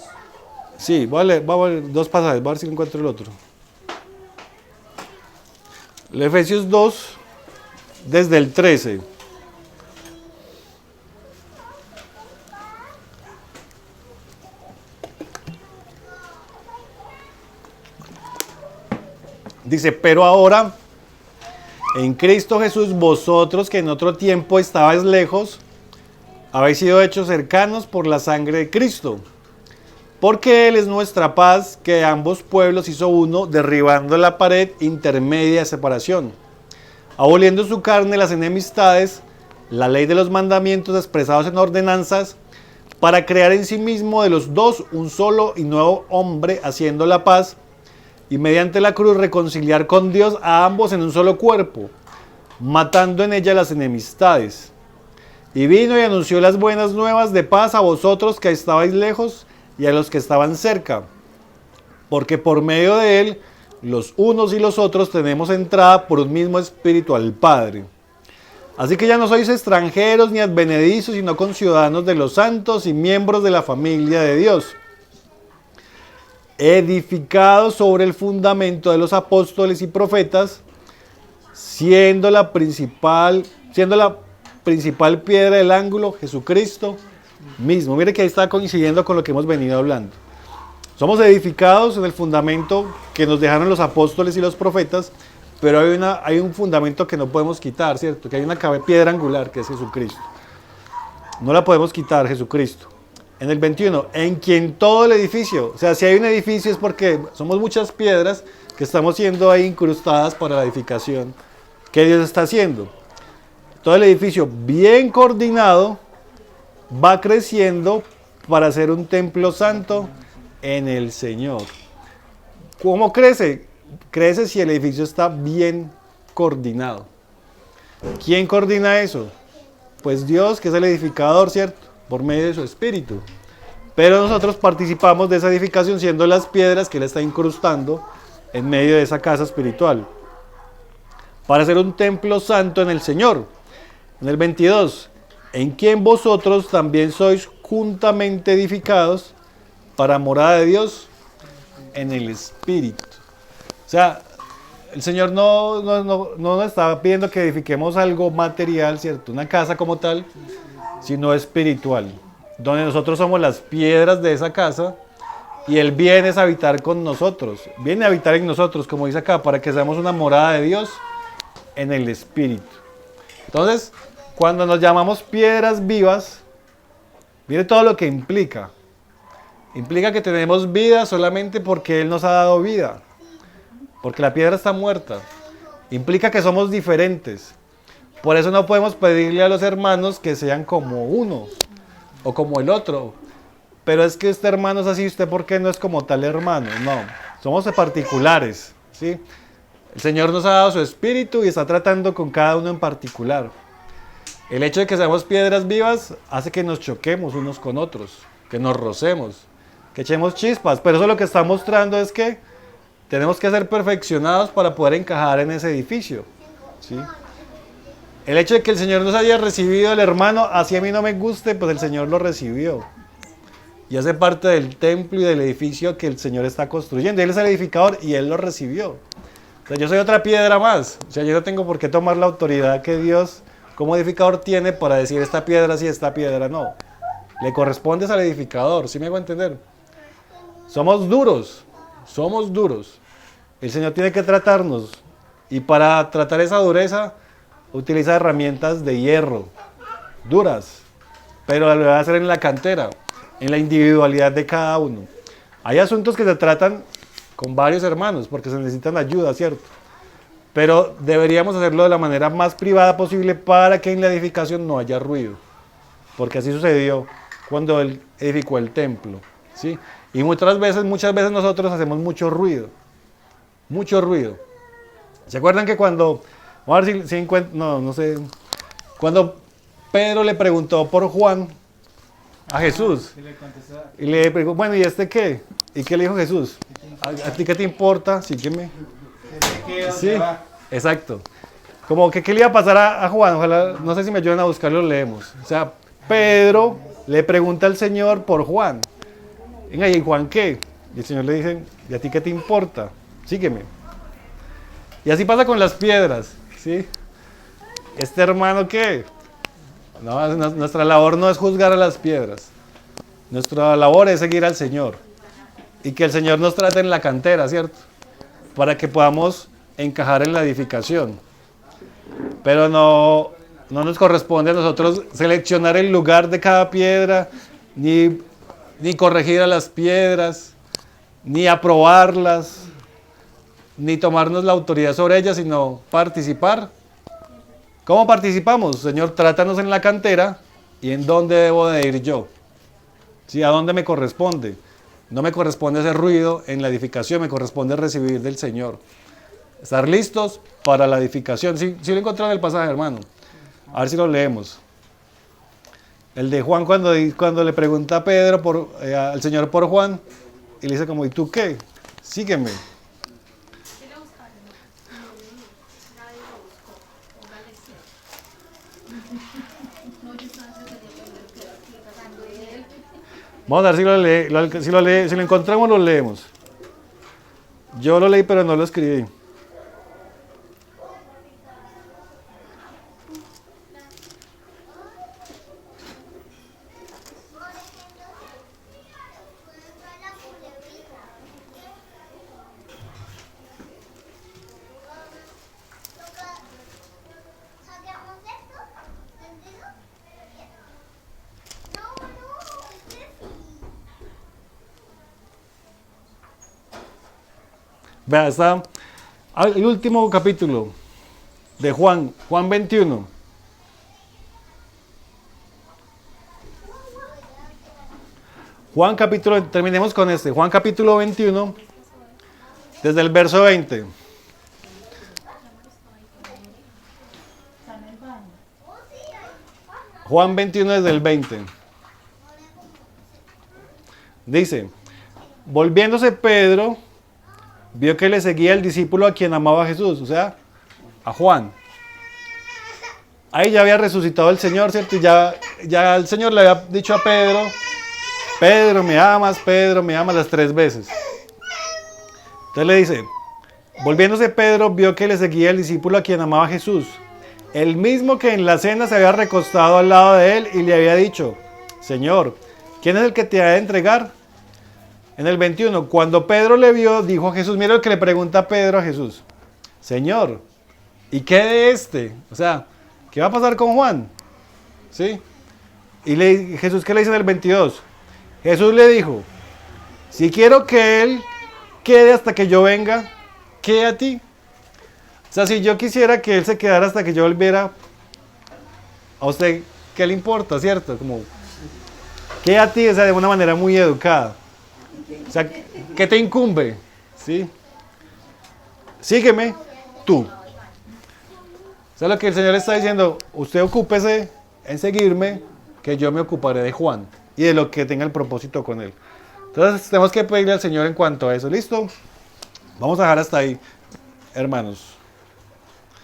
Sí, voy a leer dos pasajes, voy a ver si encuentro el otro. Efesios 2, desde el 13. Dice, pero ahora, en Cristo Jesús, vosotros que en otro tiempo estabais lejos, habéis sido hechos cercanos por la sangre de Cristo. Porque Él es nuestra paz, que ambos pueblos hizo uno, derribando la pared intermedia de separación, aboliendo su carne las enemistades, la ley de los mandamientos expresados en ordenanzas, para crear en sí mismo de los dos un solo y nuevo hombre, haciendo la paz, y mediante la cruz reconciliar con Dios a ambos en un solo cuerpo, matando en ella las enemistades. Y vino y anunció las buenas nuevas de paz a vosotros que estabais lejos, y a los que estaban cerca, porque por medio de él, los unos y los otros tenemos entrada por un mismo espíritu al Padre. Así que ya no sois extranjeros ni advenedizos, sino conciudadanos de los santos y miembros de la familia de Dios, edificados sobre el fundamento de los apóstoles y profetas, siendo la principal piedra del ángulo, Jesucristo mismo. Mire que ahí está coincidiendo con lo que hemos venido hablando. Somos edificados en el fundamento que nos dejaron los apóstoles y los profetas, pero hay un fundamento que no podemos quitar, ¿cierto? Que hay una piedra angular que es Jesucristo. No la podemos quitar, Jesucristo. En el 21, en quien todo el edificio, o sea, si hay un edificio es porque somos muchas piedras que estamos siendo ahí incrustadas para la edificación que Dios está haciendo. Todo el edificio bien coordinado va creciendo para ser un templo santo en el Señor. ¿Cómo crece? Crece si el edificio está bien coordinado. ¿Quién coordina eso? Pues Dios, que es el edificador, ¿cierto? Por medio de su Espíritu. Pero nosotros participamos de esa edificación siendo las piedras que Él está incrustando en medio de esa casa espiritual. Para ser un templo santo en el Señor. En el 22, en quien vosotros también sois juntamente edificados para morada de Dios en el Espíritu. O sea, el Señor no nos está pidiendo que edifiquemos algo material, ¿cierto? Una casa como tal, sino espiritual, donde nosotros somos las piedras de esa casa y Él viene a habitar con nosotros, viene a habitar en nosotros, como dice acá, para que seamos una morada de Dios en el Espíritu. Entonces, cuando nos llamamos piedras vivas, mire todo lo que implica. Implica que tenemos vida solamente porque Él nos ha dado vida. Porque la piedra está muerta. Implica que somos diferentes. Por eso no podemos pedirle a los hermanos que sean como uno o como el otro. Pero es que este hermano es así, ¿usted por qué no es como tal hermano? No, somos particulares, ¿sí? El Señor nos ha dado su espíritu y está tratando con cada uno en particular. El hecho de que seamos piedras vivas hace que nos choquemos unos con otros, que nos rocemos, que echemos chispas, pero eso lo que está mostrando es que tenemos que ser perfeccionados para poder encajar en ese edificio, ¿sí? El hecho de que el Señor nos haya recibido el hermano, así a mí no me guste, pues el Señor lo recibió. Y hace parte del templo y del edificio que el Señor está construyendo. Él es el edificador y Él lo recibió. O sea, yo soy otra piedra más. O sea, yo no tengo por qué tomar la autoridad que Dios como edificador tiene para decir esta piedra sí, esta piedra no. Le corresponde al edificador, ¿sí me hago entender? Somos duros, somos duros. El Señor tiene que tratarnos y para tratar esa dureza utiliza herramientas de hierro, duras, pero lo va a hacer en la cantera, en la individualidad de cada uno. Hay asuntos que se tratan con varios hermanos porque se necesitan ayuda, ¿cierto? Pero deberíamos hacerlo de la manera más privada posible para que en la edificación no haya ruido, porque así sucedió cuando él edificó el templo, ¿sí? Y muchas veces nosotros hacemos mucho ruido. Mucho ruido. ¿Se acuerdan que cuando, vamos a ver si encuentro, no sé, cuando Pedro le preguntó por Juan a Jesús, y le preguntó, bueno, ¿y este qué? ¿Y qué le dijo Jesús? ¿A ti qué te importa? Sígueme. Sí, exacto. Como que qué le iba a pasar a Juan, ojalá, no sé si me ayudan a buscarlo, lo leemos. O sea, Pedro le pregunta al Señor por Juan. Venga, ¿y Juan qué? Y el Señor le dice, ¿y a ti qué te importa? Sígueme. Y así pasa con las piedras, ¿sí? ¿Este hermano qué? No, nuestra labor no es juzgar a las piedras. Nuestra labor es seguir al Señor. Y que el Señor nos trate en la cantera, ¿cierto? Para que podamos encajar en la edificación. Pero no nos corresponde a nosotros seleccionar el lugar de cada piedra, ni corregir a las piedras, ni aprobarlas, ni tomarnos la autoridad sobre ellas, sino participar. ¿Cómo participamos? Señor, trátanos en la cantera y en dónde debo de ir yo. ¿Sí? ¿A dónde me corresponde? No me corresponde hacer ruido en la edificación, me corresponde recibir del Señor. Estar listos para la edificación. Sí lo encontraron en el pasaje, hermano. A ver si lo leemos. El de Juan cuando le pregunta a Pedro al Señor por Juan y le dice como, ¿y tú qué? Sígueme. Vamos a ver si lo encontramos, lo leemos. Yo lo leí, pero no lo escribí. Vea, está el último capítulo de Juan 21. Terminemos con este. Juan capítulo 21, desde el verso 20. Juan 21 desde el 20. Dice, volviéndose Pedro, vio que le seguía el discípulo a quien amaba a Jesús, o sea, a Juan. Ahí ya había resucitado el Señor, ¿cierto? Y ya el Señor le había dicho a Pedro, Pedro, me amas las 3 veces. Entonces le dice, volviéndose Pedro, vio que le seguía el discípulo a quien amaba a Jesús, el mismo que en la cena se había recostado al lado de él y le había dicho, Señor, ¿quién es el que te ha de entregar? En el 21, cuando Pedro le vio, dijo a Jesús, mira lo que le pregunta Pedro a Jesús, Señor, ¿y qué de este? O sea, ¿qué va a pasar con Juan? ¿Sí? Y Jesús, ¿qué le dice en el 22? Jesús le dijo, si quiero que él quede hasta que yo venga, ¿qué a ti? O sea, si yo quisiera que él se quedara hasta que yo volviera, a usted, ¿qué le importa, cierto? Como, ¿qué a ti? O sea, de una manera muy educada. O sea, ¿qué te incumbe? ¿Sí? Sígueme tú. O sea, lo que el Señor está diciendo, usted ocúpese en seguirme, que yo me ocuparé de Juan y de lo que tenga el propósito con él. Entonces, tenemos que pedirle al Señor en cuanto a eso. ¿Listo? Vamos a dejar hasta ahí, hermanos.